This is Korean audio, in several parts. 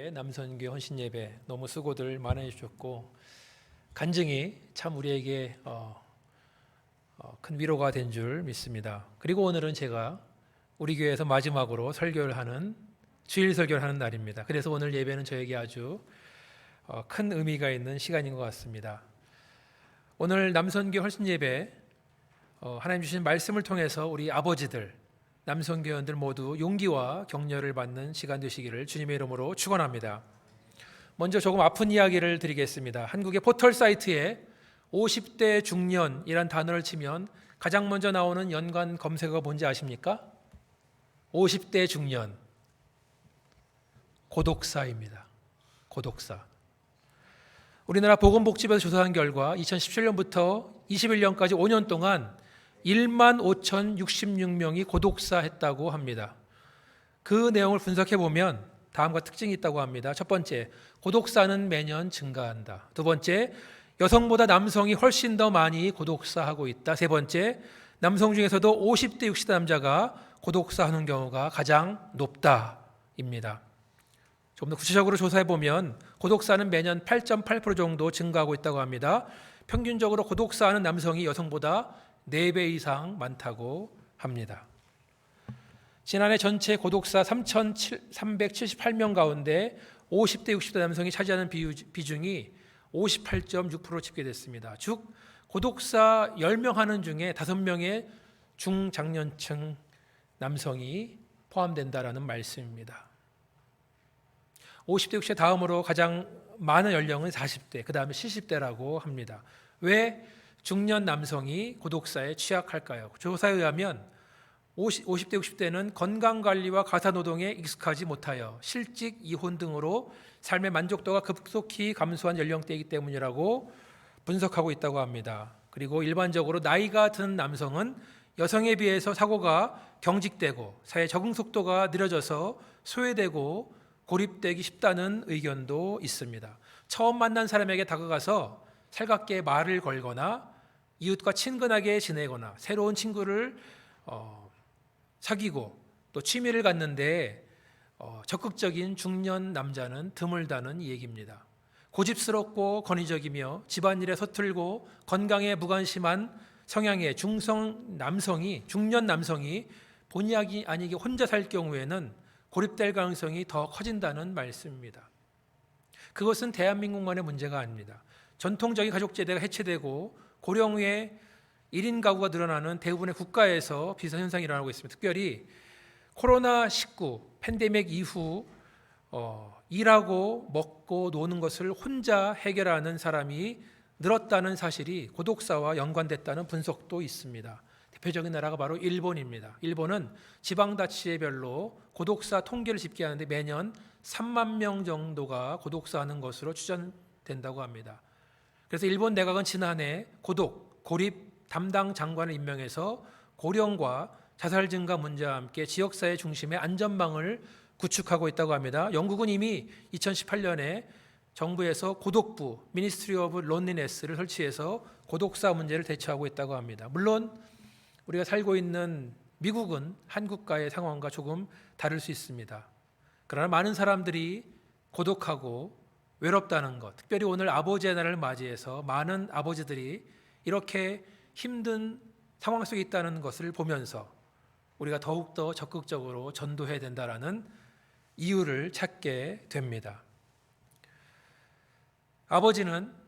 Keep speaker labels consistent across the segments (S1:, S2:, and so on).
S1: 2020년도에 남선교 헌신 예배 너무 수고들 많이 해주셨고 간증이 참 우리에게 큰 위로가 된 줄 믿습니다. 그리고 오늘은 제가 우리 교회에서 마지막으로 설교를 하는 주일 설교를 하는 날입니다. 그래서 오늘 예배는 저에게 아주 큰 의미가 있는 시간인 것 같습니다. 오늘 남선교 헌신 예배 하나님 주신 말씀을 통해서 우리 아버지들 남성교원들 모두 용기와 격려를 받는 시간 되시기를 주님의 이름으로 축원합니다. 먼저 조금 아픈 이야기를 드리겠습니다. 한국의 포털 사이트에 50대 중년이란 단어를 치면 가장 먼저 나오는 연관 검색어가 뭔지 아십니까? 50대 중년 고독사입니다. 고독사. 우리나라 보건복지부에서 조사한 결과 2017년부터 21년까지 5년 동안 15,066명이 고독사했다고 합니다. 그 내용을 분석해 보면 다음과 특징이 있다고 합니다. 첫 번째, 고독사는 매년 증가한다. 두 번째, 여성보다 남성이 훨씬 더 많이 고독사하고 있다. 세 번째, 남성 중에서도 50대 60대 남자가 고독사하는 경우가 가장 높다입니다. 좀 더 구체적으로 조사해 보면 고독사는 매년 8.8% 정도 증가하고 있다고 합니다. 평균적으로 고독사하는 남성이 여성보다 4배 이상 많다고 합니다. 지난해 전체 고독사 3,378명 가운데 50대 60대 남성이 차지하는 비중이 58.6% 집계됐습니다. 즉 고독사 10명 하는 중에 5명의 중장년층 남성이 포함된다라는 말씀입니다. 50대 60대 다음으로 가장 많은 연령은 40대, 그 다음에 70대라고 합니다. 왜 중년 남성이 고독사에 취약할까요? 조사에 의하면 50대 60대는 건강관리와 가사노동에 익숙하지 못하여 실직, 이혼 등으로 삶의 만족도가 급속히 감소한 연령대이기 때문이라고 분석하고 있다고 합니다. 그리고 일반적으로 나이가 든 남성은 여성에 비해서 사고가 경직되고 사회 적응 속도가 느려져서 소외되고 고립되기 쉽다는 의견도 있습니다. 처음 만난 사람에게 다가가서 살갑게 말을 걸거나 이웃과 친근하게 지내거나 새로운 친구를 사귀고 또 취미를 갖는데 적극적인 중년 남자는 드물다는 얘기입니다. 고집스럽고 권위적이며 집안일에 서툴고 건강에 무관심한 성향의 중년 남성이 본의 아니게 혼자 살 경우에는 고립될 가능성이 더 커진다는 말씀입니다. 그것은 대한민국만의 문제가 아닙니다. 전통적인 가족제대가 해체되고 고령 후에 1인 가구가 늘어나는 대부분의 국가에서 비슷한 현상이 일어나고 있습니다. 특별히 코로나19 팬데믹 이후 일하고 먹고 노는 것을 혼자 해결하는 사람이 늘었다는 사실이 고독사와 연관됐다는 분석도 있습니다. 대표적인 나라가 바로 일본입니다. 일본은 지방자치제별로 고독사 통계를 집계하는데 매년 3만 명 정도가 고독사하는 것으로 추정된다고 합니다. 그래서 일본 내각은 지난해 고립 담당 장관을 임명해서 고령과 자살 증가 문제와 함께 지역사회 중심의 안전망을 구축하고 있다고 합니다. 영국은 이미 2018년에 정부에서 고독부 Ministry of Loneliness를 설치해서 고독사 문제를 대처하고 있다고 합니다. 물론 우리가 살고 있는 미국은 한국과의 상황과 조금 다를 수 있습니다. 그러나 많은 사람들이 고독하고 외롭다는 것, 특별히 오늘 아버지의 날을 맞이해서 많은 아버지들이 이렇게 힘든 상황 속에 있다는 것을 보면서 우리가 더욱더 적극적으로 전도해야 된다는 이유를 찾게 됩니다.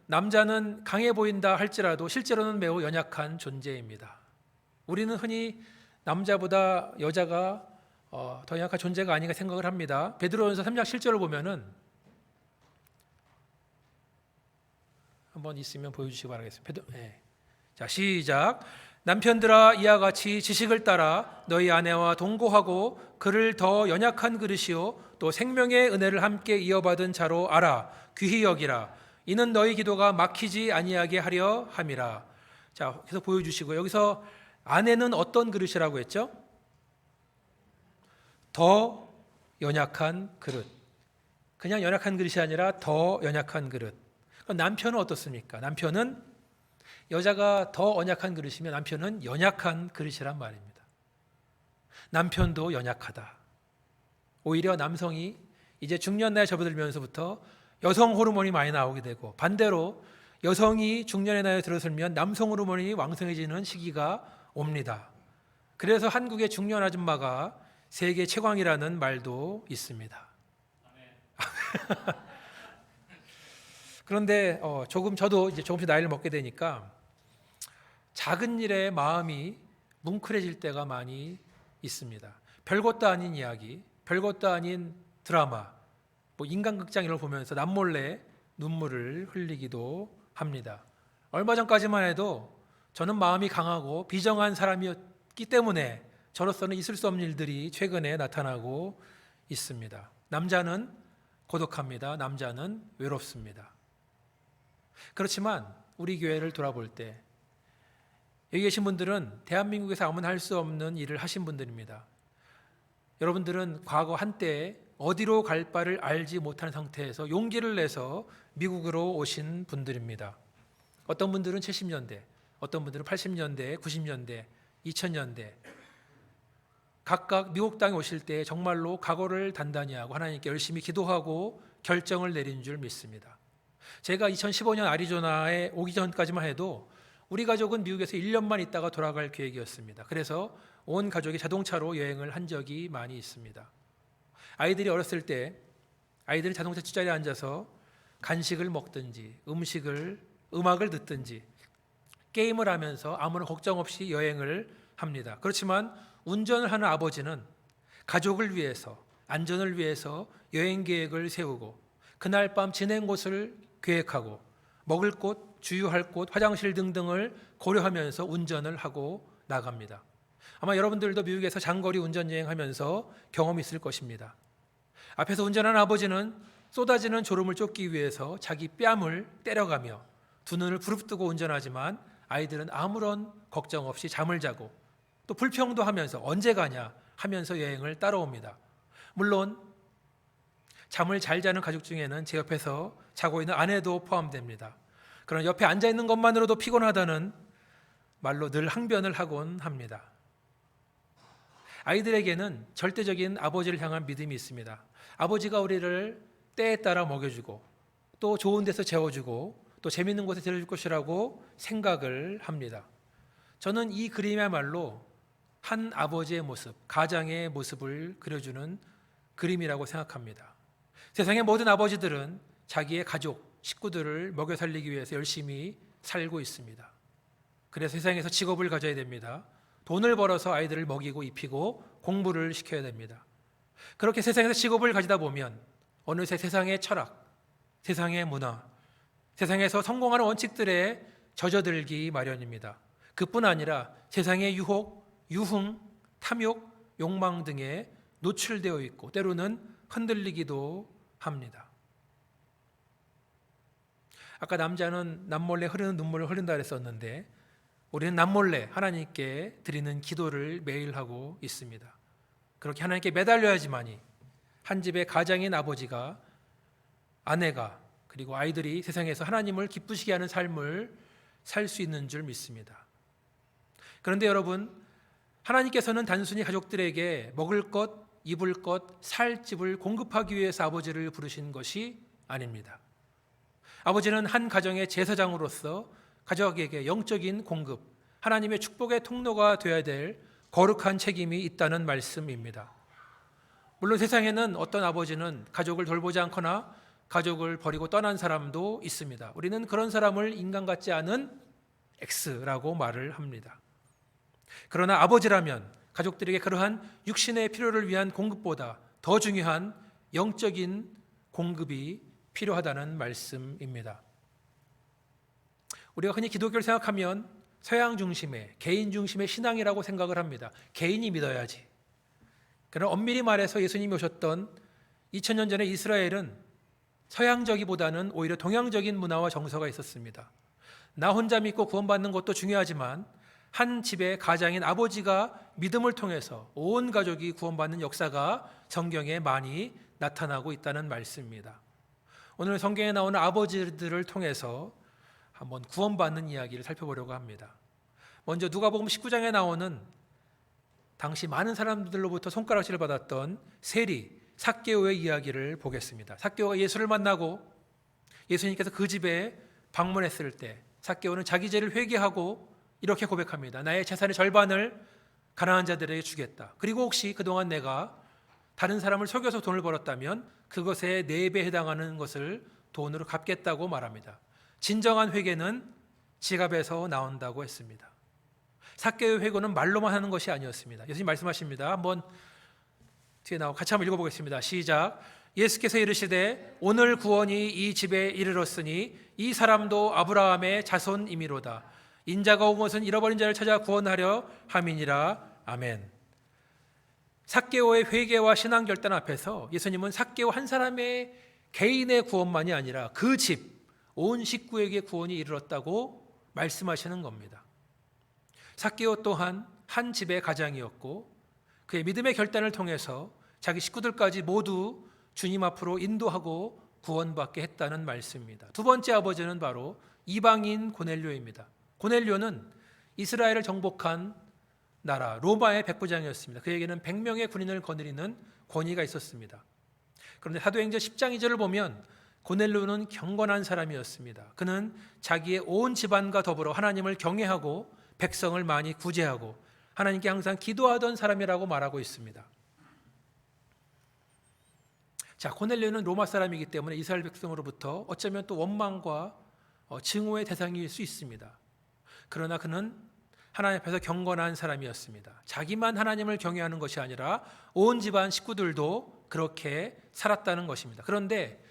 S1: 남자는 강해 보인다 할지라도 실제로는 매우 연약한 존재입니다. 우리는 흔히 남자보다 여자가 더 연약한 존재가 아닌가 생각을 합니다. 베드로전서 3장 7절을 보면은 한번 있으면 보여주시기 바라겠습니다. 자, 시작. 남편들아 이와 같이 지식을 따라 너희 아내와 동거하고 그를 더 연약한 그릇이요 또 생명의 은혜를 함께 이어받은 자로 알아 귀히 여기라. 이는 너희 기도가 막히지 아니하게 하려 함이라. 자, 계속 보여주시고 여기서 아내는 어떤 그릇이라고 했죠? 더 연약한 그릇. 그냥 연약한 그릇이 아니라 더 연약한 그릇. 남편은 어떻습니까? 남편은 여자가 더 언약한 그릇이면 남편은 연약한 그릇이란 말입니다. 남편도 연약하다. 오히려 남성이 이제 중년 나이에 접어들면서부터 여성 호르몬이 많이 나오게 되고, 반대로 여성이 중년의 나이에 들어서면 남성 호르몬이 왕성해지는 시기가 옵니다. 그래서 한국의 중년 아줌마가 세계 최강이라는 말도 있습니다. 그런데 저도 이제 조금씩 나이를 먹게 되니까 작은 일에 마음이 뭉클해질 때가 많이 있습니다. 별것도 아닌 이야기, 별것도 아닌 드라마, 인간극장을 보면서 남몰래 눈물을 흘리기도 합니다. 얼마 전까지만 해도 저는 마음이 강하고 비정한 사람이었기 때문에 저로서는 있을 수 없는 일들이 최근에 나타나고 있습니다. 남자는 고독합니다. 남자는 외롭습니다. 그렇지만 우리 교회를 돌아볼 때 여기 계신 분들은 대한민국에서 아무나 할 수 없는 일을 하신 분들입니다. 여러분들은 과거 한때 어디로 갈 바를 알지 못하는 상태에서 용기를 내서 미국으로 오신 분들입니다. 어떤 분들은 70년대, 어떤 분들은 80년대, 90년대, 2000년대 각각 미국 땅에 오실 때 정말로 각오를 단단히 하고 하나님께 열심히 기도하고 결정을 내린 줄 믿습니다. 제가 2015년 애리조나에 오기 전까지만 해도 우리 가족은 미국에서 1년만 있다가 돌아갈 계획이었습니다. 그래서 온 가족이 자동차로 여행을 한 적이 많이 있습니다. 아이들이 어렸을 때 아이들이 자동차 뒷자리에 앉아서 간식을 먹든지 음악을 듣든지 게임을 하면서 아무런 걱정 없이 여행을 합니다. 그렇지만 운전을 하는 아버지는 가족을 위해서, 안전을 위해서 여행 계획을 세우고 그날 밤 지낸 곳을 계획하고 먹을 곳, 주유할 곳, 화장실 등등을 고려하면서 운전을 하고 나갑니다. 아마 여러분들도 미국에서 장거리 운전 여행하면서 경험이 있을 것입니다. 앞에서 운전하는 아버지는 쏟아지는 졸음을 쫓기 위해서 자기 뺨을 때려가며 두 눈을 부릅뜨고 운전하지만 아이들은 아무런 걱정 없이 잠을 자고 또 불평도 하면서 언제 가냐 하면서 여행을 따라옵니다. 물론 잠을 잘 자는 가족 중에는 제 옆에서 자고 있는 아내도 포함됩니다. 그러나 옆에 앉아 있는 것만으로도 피곤하다는 말로 늘 항변을 하곤 합니다. 아이들에게는 절대적인 아버지를 향한 믿음이 있습니다. 아버지가 우리를 때에 따라 먹여주고 또 좋은 데서 재워주고 또 재밌는 곳에 데려줄 것이라고 생각을 합니다. 저는 이 그림이야말로 한 아버지의 모습, 가장의 모습을 그려주는 그림이라고 생각합니다. 세상의 모든 아버지들은 자기의 가족, 식구들을 먹여 살리기 위해서 열심히 살고 있습니다. 그래서 세상에서 직업을 가져야 됩니다. 돈을 벌어서 아이들을 먹이고 입히고 공부를 시켜야 됩니다. 그렇게 세상에서 직업을 가지다 보면 어느새 세상의 철학, 세상의 문화, 세상에서 성공하는 원칙들에 젖어들기 마련입니다. 그뿐 아니라 세상의 유혹, 유흥, 탐욕, 욕망 등에 노출되어 있고 때로는 흔들리기도 합니다. 아까 남자는 남몰래 흐르는 눈물을 흘린다 그랬었는데 우리는 남몰래 하나님께 드리는 기도를 매일 하고 있습니다. 그렇게 하나님께 매달려야지만이 한 집의 가장인 아버지가, 아내가, 그리고 아이들이 세상에서 하나님을 기쁘시게 하는 삶을 살 수 있는 줄 믿습니다. 그런데 여러분, 하나님께서는 단순히 가족들에게 먹을 것, 입을 것, 살 집을 공급하기 위해서 아버지를 부르신 것이 아닙니다. 아버지는 한 가정의 제사장으로서 가족에게 영적인 공급, 하나님의 축복의 통로가 되어야 될 거룩한 책임이 있다는 말씀입니다. 물론 세상에는 어떤 아버지는 가족을 돌보지 않거나 가족을 버리고 떠난 사람도 있습니다. 우리는 그런 사람을 인간 같지 않은 X라고 말을 합니다. 그러나 아버지라면 가족들에게 그러한 육신의 필요를 위한 공급보다 더 중요한 영적인 공급이 필요하다는 말씀입니다. 우리가 흔히 기독교를 생각하면 서양 중심의, 개인 중심의 신앙이라고 생각을 합니다. 개인이 믿어야지. 그러나 엄밀히 말해서 예수님이 오셨던 2000년 전에 이스라엘은 서양적이보다는 오히려 동양적인 문화와 정서가 있었습니다. 나 혼자 믿고 구원받는 것도 중요하지만 한 집의 가장인 아버지가 믿음을 통해서 온 가족이 구원받는 역사가 성경에 많이 나타나고 있다는 말씀입니다. 오늘 성경에 나오는 아버지들을 통해서 한번 구원받는 이야기를 살펴보려고 합니다. 먼저 누가복음 19장에 나오는 당시 많은 사람들로부터 손가락질을 받았던 세리, 삭개오의 이야기를 보겠습니다. 삭개오가 예수를 만나고 예수님께서 그 집에 방문했을 때 삭개오는 자기 죄를 회개하고 이렇게 고백합니다. 나의 재산의 절반을 가난한 자들에게 주겠다. 그리고 혹시 그동안 내가 다른 사람을 속여서 돈을 벌었다면 그것에 4배 해당하는 것을 돈으로 갚겠다고 말합니다. 진정한 회개는 지갑에서 나온다고 했습니다. 삭개오의 회개는 말로만 하는 것이 아니었습니다. 예수님 말씀하십니다. 한번 뒤에 나오고 같이 한번 읽어보겠습니다. 시작. 예수께서 이르시되 오늘 구원이 이 집에 이르렀으니 이 사람도 아브라함의 자손이미로다. 인자가 온 것은 잃어버린 자를 찾아 구원하려 함이니라. 아멘. 삭개오의 회개와 신앙 결단 앞에서 예수님은 삭개오 한 사람의 개인의 구원만이 아니라 그 집, 온 식구에게 구원이 이르렀다고 말씀하시는 겁니다. 삭개오 또한 한 집의 가장이었고 그의 믿음의 결단을 통해서 자기 식구들까지 모두 주님 앞으로 인도하고 구원받게 했다는 말씀입니다. 두 번째 아버지는 바로 이방인 고넬료입니다. 고넬료는 이스라엘을 정복한 나라 로마의 백부장이었습니다. 그에게는 100명의 군인을 거느리는 권위가 있었습니다. 그런데 사도행전 10장 2절을 보면 고넬료는 경건한 사람이었습니다. 그는 자기의 온 집안과 더불어 하나님을 경외하고 백성을 많이 구제하고 하나님께 항상 기도하던 사람이라고 말하고 있습니다. 자, 고넬료는 로마 사람이기 때문에 이스라엘 백성으로부터 어쩌면 또 원망과 증오의 대상일 수 있습니다. 그러나 그는 하나님 앞에서 경건한 사람이었습니다. 자기만 하나님을 경외하는 것이 아니라 온 집안 식구들도 그렇게 살았다는 것입니다. 그런데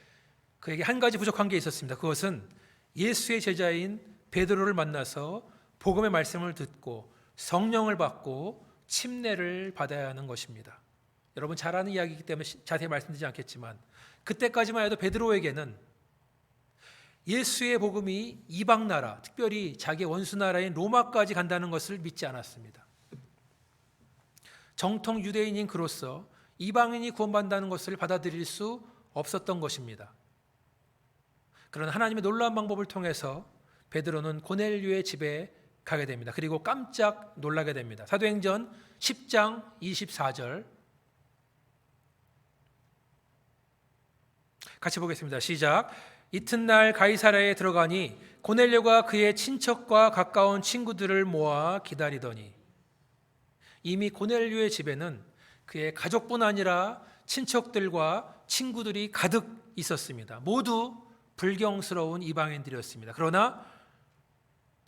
S1: 그에게 한 가지 부족한 게 있었습니다. 그것은 예수의 제자인 베드로를 만나서 복음의 말씀을 듣고 성령을 받고 침례를 받아야 하는 것입니다. 여러분 잘 아는 이야기이기 때문에 자세히 말씀드리지 않겠지만 그때까지만 해도 베드로에게는 예수의 복음이 이방 나라, 특별히 자기 원수 나라인 로마까지 간다는 것을 믿지 않았습니다. 정통 유대인인 그로서 이방인이 구원받는다는 것을 받아들일 수 없었던 것입니다. 그러나 하나님의 놀라운 방법을 통해서 베드로는 고넬료의 집에 가게 됩니다. 그리고 깜짝 놀라게 됩니다. 사도행전 10장 24절 같이 보겠습니다. 시작. 이튿날 가이사랴에 들어가니 고넬료가 그의 친척과 가까운 친구들을 모아 기다리더니 이미 고넬료의 집에는 그의 가족뿐 아니라 친척들과 친구들이 가득 있었습니다. 모두 불경스러운 이방인들이었습니다. 그러나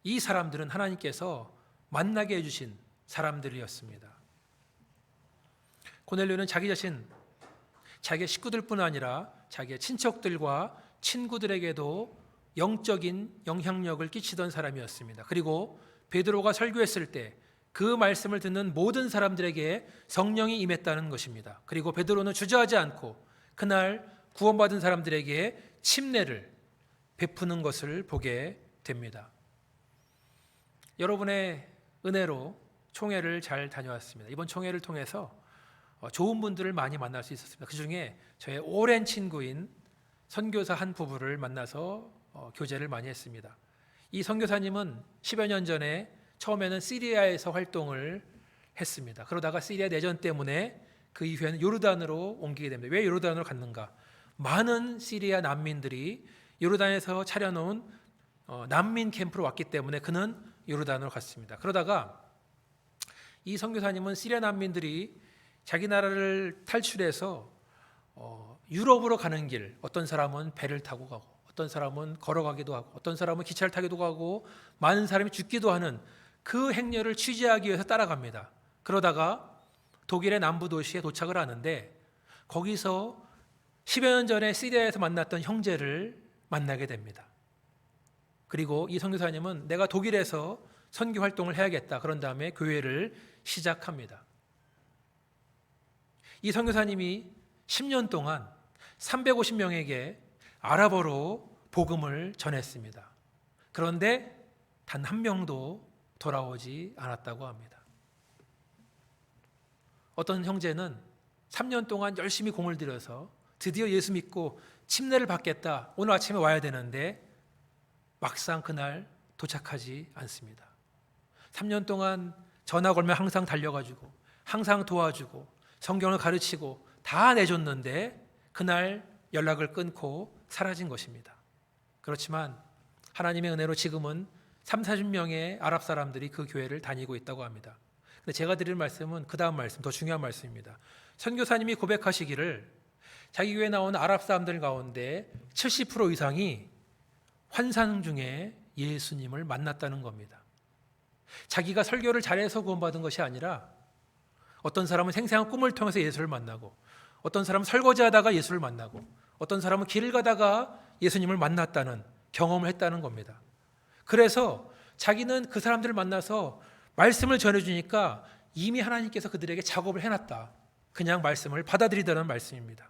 S1: 이 사람들은 하나님께서 만나게 해주신 사람들이었습니다. 고넬료는 자기 자신, 자기의 식구들뿐 아니라 자기의 친척들과 친구들에게도 영적인 영향력을 끼치던 사람이었습니다. 그리고 베드로가 설교했을 때 그 말씀을 듣는 모든 사람들에게 성령이 임했다는 것입니다. 그리고 베드로는 주저하지 않고 그날 구원받은 사람들에게 침례를 베푸는 것을 보게 됩니다. 여러분의 은혜로 총회를 잘 다녀왔습니다. 이번 총회를 통해서 좋은 분들을 많이 만날 수 있었습니다. 그 중에 저의 오랜 친구인 선교사 한 부부를 만나서 교제를 많이 했습니다. 이 선교사님은 10여 년 전에 처음에는 시리아에서 활동을 했습니다. 그러다가 시리아 내전 때문에 그 이후에는 요르단으로 옮기게 됩니다. 왜 요르단으로 갔는가? 많은 시리아 난민들이 요르단에서 차려놓은 난민 캠프로 왔기 때문에 그는 요르단으로 갔습니다. 그러다가 이 선교사님은 시리아 난민들이 자기 나라를 탈출해서 유럽으로 가는 길, 어떤 사람은 배를 타고 가고 어떤 사람은 걸어가기도 하고 어떤 사람은 기차를 타기도 하고 많은 사람이 죽기도 하는 그 행렬을 취재하기 위해서 따라갑니다. 그러다가 독일의 남부 도시에 도착을 하는데 거기서 10여 년 전에 시리아에서 만났던 형제를 만나게 됩니다. 그리고 이 선교사님은 내가 독일에서 선교 활동을 해야겠다. 그런 다음에 교회를 시작합니다. 이 선교사님이 10년 동안 350명에게 아랍어로 복음을 전했습니다. 그런데 단 한 명도 돌아오지 않았다고 합니다. 어떤 형제는 3년 동안 열심히 공을 들여서 드디어 예수 믿고 침례를 받겠다. 오늘 아침에 와야 되는데 막상 그날 도착하지 않습니다. 3년 동안 전화 걸면 항상 달려가지고 항상 도와주고 성경을 가르치고 다 내줬는데 그날 연락을 끊고 사라진 것입니다. 그렇지만 하나님의 은혜로 지금은 30-40명의 아랍 사람들이 그 교회를 다니고 있다고 합니다. 근데 제가 드릴 말씀은 그 다음 말씀, 더 중요한 말씀입니다. 선교사님이 고백하시기를 자기 교회에 나온 아랍 사람들 가운데 70% 이상이 환상 중에 예수님을 만났다는 겁니다. 자기가 설교를 잘해서 구원받은 것이 아니라 어떤 사람은 생생한 꿈을 통해서 예수를 만나고, 어떤 사람은 설거지하다가 예수를 만나고, 어떤 사람은 길을 가다가 예수님을 만났다는 경험을 했다는 겁니다. 그래서 자기는 그 사람들을 만나서 말씀을 전해주니까 이미 하나님께서 그들에게 작업을 해놨다, 그냥 말씀을 받아들이다는 말씀입니다.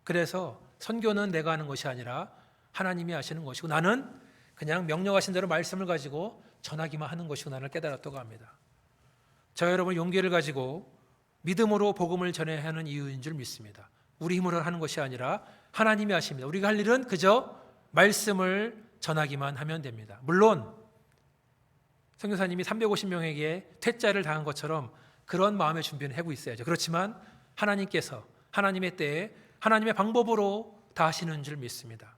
S1: 그래서 선교는 내가 하는 것이 아니라 하나님이 하시는 것이고, 나는 그냥 명령하신 대로 말씀을 가지고 전하기만 하는 것이구나를 깨달았다고 합니다. 저 여러분, 용기를 가지고 믿음으로 복음을 전해야 하는 이유인 줄 믿습니다. 우리 힘으로 하는 것이 아니라 하나님이 하십니다. 우리가 할 일은 그저 말씀을 전하기만 하면 됩니다. 물론 선교사님이 350명에게 퇴짜를 당한 것처럼 그런 마음의 준비는 하고 있어야죠. 그렇지만 하나님께서 하나님의 때에 하나님의 방법으로 다 하시는 줄 믿습니다.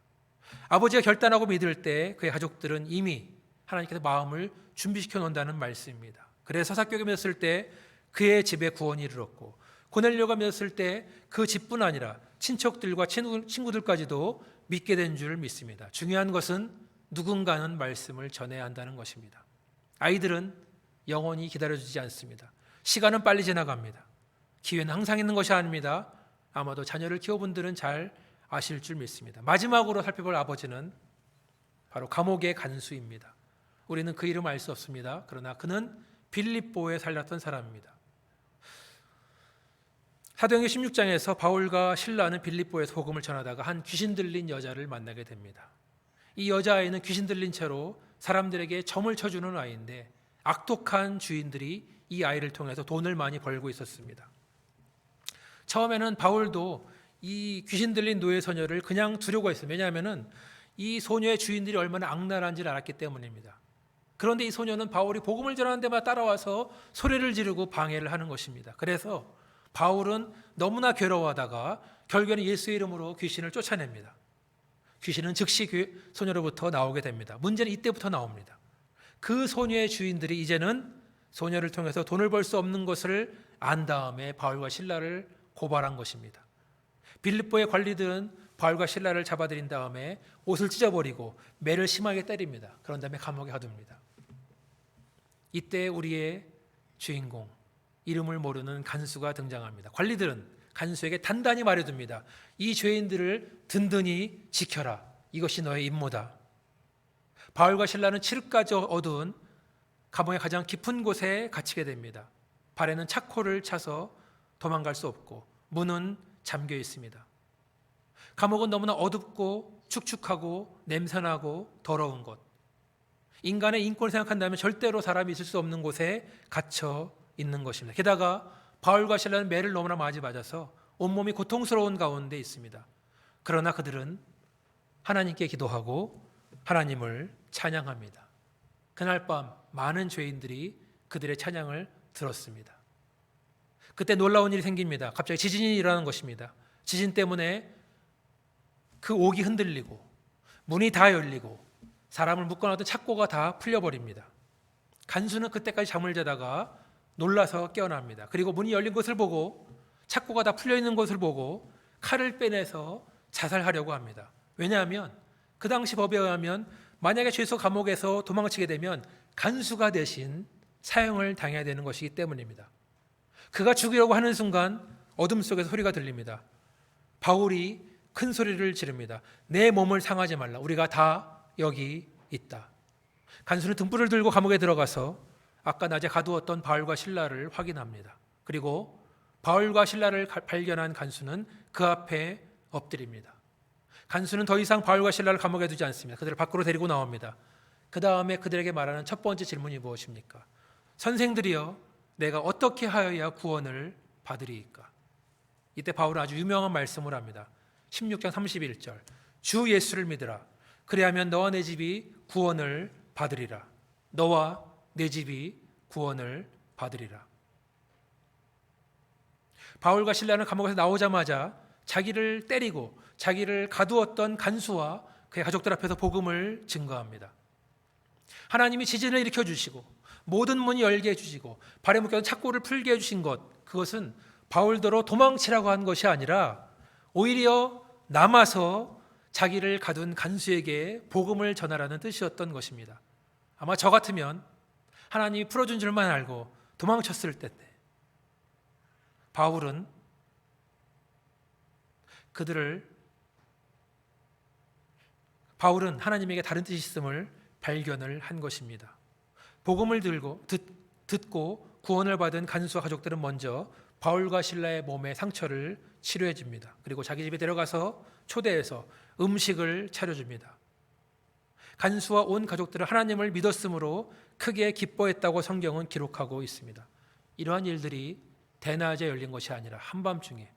S1: 아버지가 결단하고 믿을 때 그의 가족들은 이미 하나님께서 마음을 준비시켜 놓는다는 말씀입니다. 그래서 사격에 믿었을 때 그의 집에 구원이 이르렀고, 고넬료가 믿었을 때 그 집뿐 아니라 친척들과 친구들까지도 믿게 된 줄 믿습니다. 중요한 것은 누군가는 말씀을 전해야 한다는 것입니다. 아이들은 영원히 기다려주지 않습니다. 시간은 빨리 지나갑니다. 기회는 항상 있는 것이 아닙니다. 아마도 자녀를 키워분들은 잘 아실 줄 믿습니다. 마지막으로 살펴볼 아버지는 바로 감옥의 간수입니다. 우리는 그 이름 알 수 없습니다. 그러나 그는 빌립보에 살았던 사람입니다. 사도행전 16장에서 바울과 실라는 빌립보에서 복음을 전하다가 한 귀신 들린 여자를 만나게 됩니다. 이 여자아이는 귀신 들린 채로 사람들에게 점을 쳐주는 아이인데, 악독한 주인들이 이 아이를 통해서 돈을 많이 벌고 있었습니다. 처음에는 바울도 이 귀신 들린 노예 소녀를 그냥 두려고 했어요. 왜냐하면 이 소녀의 주인들이 얼마나 악랄한지를 알았기 때문입니다. 그런데 이 소녀는 바울이 복음을 전하는 데마다 따라와서 소리를 지르고 방해를 하는 것입니다. 그래서 바울은 너무나 괴로워하다가 결국에는 예수의 이름으로 귀신을 쫓아냅니다. 귀신은 즉시 소녀로부터 나오게 됩니다. 문제는 이때부터 나옵니다. 그 소녀의 주인들이 이제는 소녀를 통해서 돈을 벌 수 없는 것을 안 다음에 바울과 실라를 고발한 것입니다. 빌립보의 관리들은 바울과 실라를 잡아들인 다음에 옷을 찢어버리고 매를 심하게 때립니다. 그런 다음에 감옥에 가둡니다. 이때 우리의 주인공, 이름을 모르는 간수가 등장합니다. 관리들은 간수에게 단단히 말해둡니다. 이 죄인들을 든든히 지켜라. 이것이 너의 임무다. 바울과 실라는 칠흑까지 어두운 감옥의 가장 깊은 곳에 갇히게 됩니다. 발에는 차코를 차서 도망갈 수 없고 문은 잠겨 있습니다. 감옥은 너무나 어둡고 축축하고 냄새나고 더러운 곳. 인간의 인권을 생각한다면 절대로 사람이 있을 수 없는 곳에 갇혀 있는 것입니다. 게다가 바울과 실라는 매를 너무나 많이 맞아서 온몸이 고통스러운 가운데 있습니다. 그러나 그들은 하나님께 기도하고 하나님을 찬양합니다. 그날 밤 많은 죄인들이 그들의 찬양을 들었습니다. 그때 놀라운 일이 생깁니다. 갑자기 지진이 일어나는 것입니다. 지진 때문에 그 옥이 흔들리고 문이 다 열리고 사람을 묶어놨던 착고가 다 풀려버립니다. 간수는 그때까지 잠을 자다가 놀라서 깨어납니다. 그리고 문이 열린 것을 보고 착고가 다 풀려있는 것을 보고 칼을 빼내서 자살하려고 합니다. 왜냐하면 그 당시 법에 의하면 만약에 죄수 감옥에서 도망치게 되면 간수가 대신 사형을 당해야 되는 것이기 때문입니다. 그가 죽이려고 하는 순간 어둠 속에서 소리가 들립니다. 바울이 큰 소리를 지릅니다. 내 몸을 상하지 말라. 우리가 다 여기 있다. 간수는 등불을 들고 감옥에 들어가서 아까 낮에 가두었던 바울과 실라를 확인합니다. 그리고 바울과 실라를 발견한 간수는 그 앞에 엎드립니다. 간수는 더 이상 바울과 실라를 감옥에 두지 않습니다. 그들을 밖으로 데리고 나옵니다. 그 다음에 그들에게 말하는 첫 번째 질문이 무엇입니까? 선생들이여, 내가 어떻게 하여야 구원을 받으리이까? 이때 바울은 아주 유명한 말씀을 합니다. 16장 31절, 주 예수를 믿으라. 그리하면 너와 내 집이 구원을 받으리라. 너와 내 집이 구원을 받으리라. 바울과 실라는 감옥에서 나오자마자 자기를 때리고 자기를 가두었던 간수와 그의 가족들 앞에서 복음을 증거합니다. 하나님이 지진을 일으켜 주시고 모든 문이 열게 해주시고 발에 묶여있는 착고를 풀게 해주신 것, 그것은 바울더러 도망치라고 한 것이 아니라 오히려 남아서 자기를 가둔 간수에게 복음을 전하라는 뜻이었던 것입니다. 아마 저 같으면 하나님이 풀어준 줄만 알고 도망쳤을 때인데, 바울은 하나님에게 다른 뜻이 있음을 발견을 한 것입니다. 복음을 듣고 구원을 받은 간수와 가족들은 먼저 바울과 실라의 몸에 상처를 치료해 줍니다. 그리고 자기 집에 데려가서 초대해서 음식을 차려줍니다. 간수와 온 가족들은 하나님을 믿었으므로 크게 기뻐했다고 성경은 기록하고 있습니다. 이러한 일들이 대낮에 열린 것이 아니라 한밤중에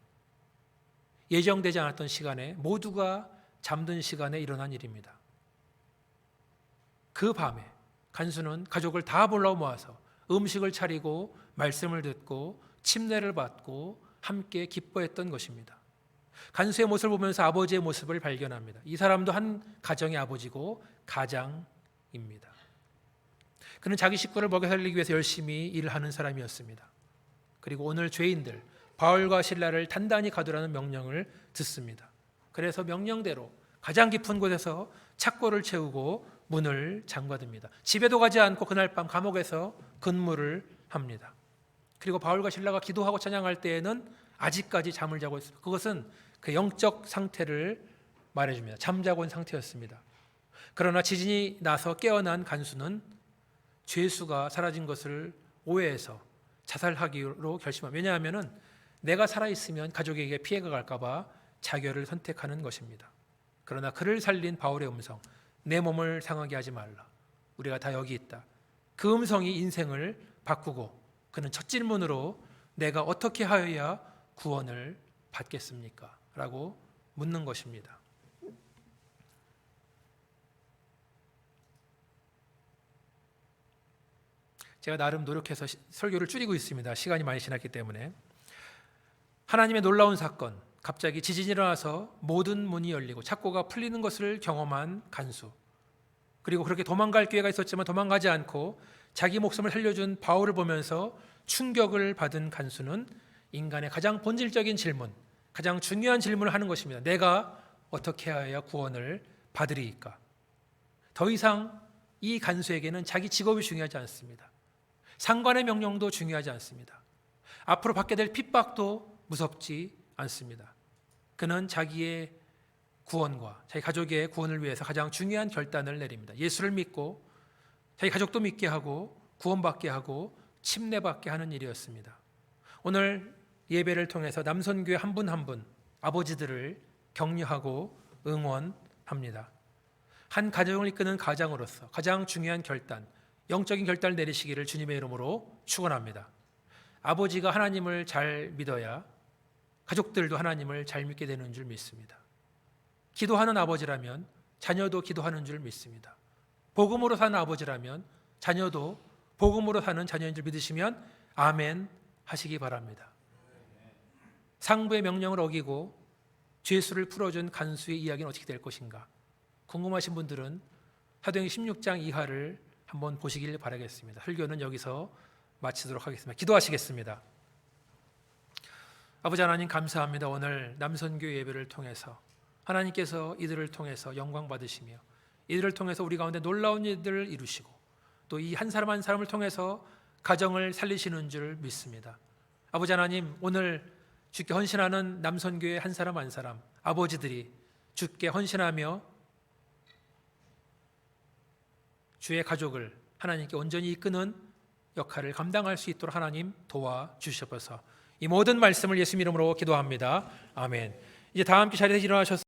S1: 예정되지 않았던 시간에 모두가 잠든 시간에 일어난 일입니다. 그 밤에 간수는 가족을 다 불러 모아서 음식을 차리고 말씀을 듣고 침례를 받고 함께 기뻐했던 것입니다. 간수의 모습을 보면서 아버지의 모습을 발견합니다. 이 사람도 한 가정의 아버지고 가장입니다. 그는 자기 식구를 먹여 살리기 위해서 열심히 일하는 사람이었습니다. 그리고 오늘 죄인들 바울과 실라를 단단히 가두라는 명령을 듣습니다. 그래서 명령대로 가장 깊은 곳에서 착고를 채우고 문을 잠가둡니다. 집에도 가지 않고 그날 밤 감옥에서 근무를 합니다. 그리고 바울과 실라가 기도하고 찬양할 때에는 아직까지 잠을 자고 있습니다. 그것은 그 영적 상태를 말해줍니다. 잠자고 있는 상태였습니다. 그러나 지진이 나서 깨어난 간수는 죄수가 사라진 것을 오해해서 자살하기로 결심합니다. 왜냐하면 내가 살아있으면 가족에게 피해가 갈까 봐 자결을 선택하는 것입니다. 그러나 그를 살린 바울의 음성, 내 몸을 상하게 하지 말라. 우리가 다 여기 있다. 그 음성이 인생을 바꾸고 그는 첫 질문으로 내가 어떻게 하여야 구원을 받겠습니까? 라고 묻는 것입니다. 제가 나름 노력해서 설교를 줄이고 있습니다. 시간이 많이 지났기 때문에. 하나님의 놀라운 사건, 갑자기 지진이 일어나서 모든 문이 열리고 착고가 풀리는 것을 경험한 간수, 그리고 그렇게 도망갈 기회가 있었지만 도망가지 않고 자기 목숨을 살려준 바울을 보면서 충격을 받은 간수는 인간의 가장 본질적인 질문, 가장 중요한 질문을 하는 것입니다. 내가 어떻게 해야 구원을 받으리이까? 더 이상 이 간수에게는 자기 직업이 중요하지 않습니다. 상관의 명령도 중요하지 않습니다. 앞으로 받게 될 핍박도 무섭지 않습니다. 그는 자기의 구원과 자기 가족의 구원을 위해서 가장 중요한 결단을 내립니다. 예수를 믿고 자기 가족도 믿게 하고 구원받게 하고 침례받게 하는 일이었습니다. 오늘 예배를 통해서 남선교회 한 분 한 분 아버지들을 격려하고 응원합니다. 한 가정을 이끄는 가장으로서 가장 중요한 결단, 영적인 결단을 내리시기를 주님의 이름으로 축원합니다. 아버지가 하나님을 잘 믿어야 가족들도 하나님을 잘 믿게 되는 줄 믿습니다. 기도하는 아버지라면 자녀도 기도하는 줄 믿습니다. 복음으로 사는 아버지라면 자녀도 복음으로 사는 자녀인 줄 믿으시면 아멘 하시기 바랍니다. 상부의 명령을 어기고 죄수를 풀어준 간수의 이야기는 어떻게 될 것인가? 궁금하신 분들은 사도행전 16장 이하를 한번 보시길 바라겠습니다. 설교는 여기서 마치도록 하겠습니다. 기도하시겠습니다. 아버지 하나님 감사합니다. 오늘 남선교 예배를 통해서 하나님께서 이들을 통해서 영광 받으시며 이들을 통해서 우리 가운데 놀라운 일들을 이루시고 또 이 한 사람 한 사람을 통해서 가정을 살리시는 줄 믿습니다. 아버지 하나님, 오늘 주께 헌신하는 남선교회 한 사람 한 사람 아버지들이 주께 헌신하며 주의 가족을 하나님께 온전히 이끄는 역할을 감당할 수 있도록 하나님 도와주시옵소서. 이 모든 말씀을 예수 이름으로 기도합니다. 아멘. 이제 다 함께 자리에서 일어나셔서